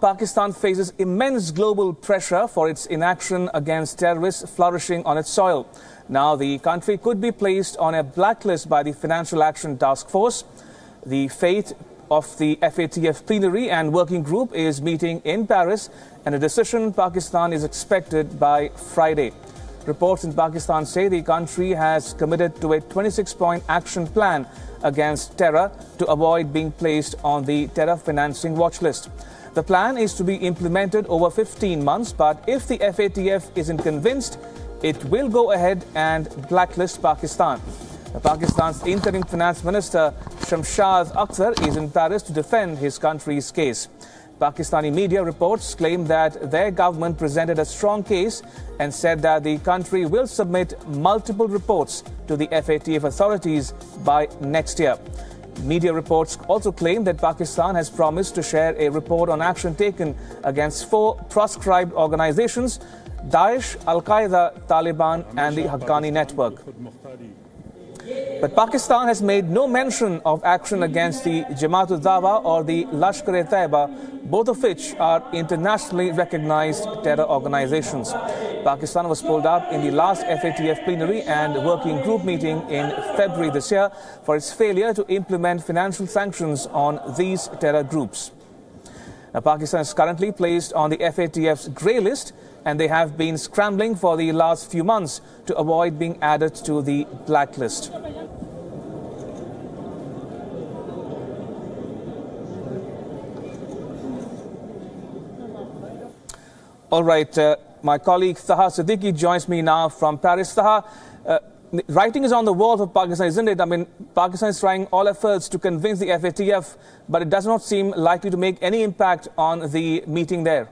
Pakistan faces immense global pressure for its inaction against terrorists flourishing on its soil. Now the country could be placed on a blacklist by the Financial Action Task Force. The fate of the FATF plenary and working group is meeting in Paris, and a decision in Pakistan is expected by Friday. Reports in Pakistan say the country has committed to a 26-point action plan against terror to avoid being placed on the terror financing watch list. The plan is to be implemented over 15 months, but if the FATF isn't convinced, it will go ahead and blacklist Pakistan. Pakistan's interim finance minister Shamshad Akhtar is in Paris to defend his country's case. Pakistani media reports claim that their government presented a strong case and said that the country will submit multiple reports to the FATF authorities by next year. Media reports also claim that Pakistan has promised to share a report on action taken against 4 proscribed organizations: Daesh, Al-Qaeda, Taliban and the Haqqani network. But Pakistan has made no mention of action against the Jamaat-ul-Dawa or the Lashkar-e-Taiba, both of which are internationally recognized terror organizations. Pakistan was pulled up in the last FATF plenary and working group meeting in February this year for its failure to implement financial sanctions on these terror groups. Now, Pakistan is currently placed on the FATF's grey list, and they have been scrambling for the last few months to avoid being added to the blacklist. All right, my colleague Taha Siddiqui joins me now from Paris. Taha, writing is on the wall for Pakistan, isn't it? I mean, Pakistan is trying all efforts to convince the FATF, but it does not seem likely to make any impact on the meeting there.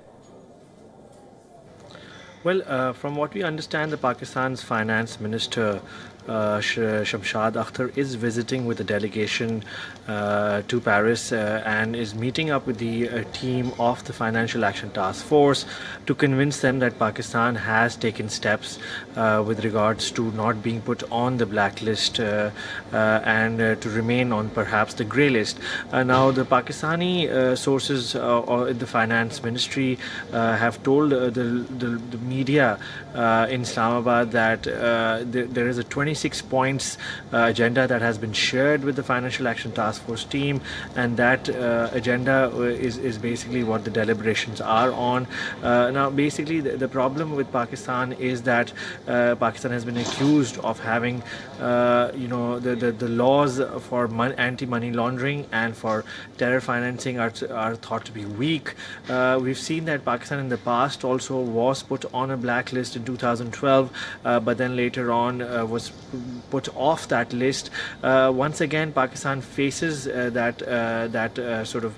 Well, from what we understand, the Pakistan's finance minister Shamshad Akhtar is visiting with a delegation to Paris and is meeting up with the team of the Financial Action Task Force to convince them that Pakistan has taken steps with regards to not being put on the blacklist and to remain on perhaps the grey list. Now, the Pakistani sources in the finance ministry have told the media in Islamabad that there is a 26 points agenda that has been shared with the Financial Action Task Force team, and that agenda is basically what the deliberations are on. Now, basically, the problem with Pakistan is that Pakistan has been accused of having, the laws for anti-money laundering and for terror financing are thought to be weak. We've seen that Pakistan in the past also was put on a blacklist in 2012, but then later on was put off that list. Once again, Pakistan faces that sort of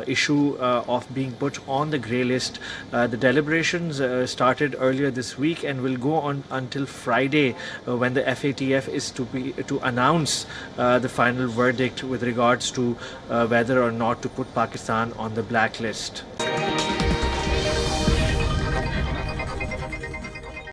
issue of being put on the grey list. The deliberations started earlier this week and will go on until Friday, when the FATF is to announce the final verdict with regards to whether or not to put Pakistan on the blacklist.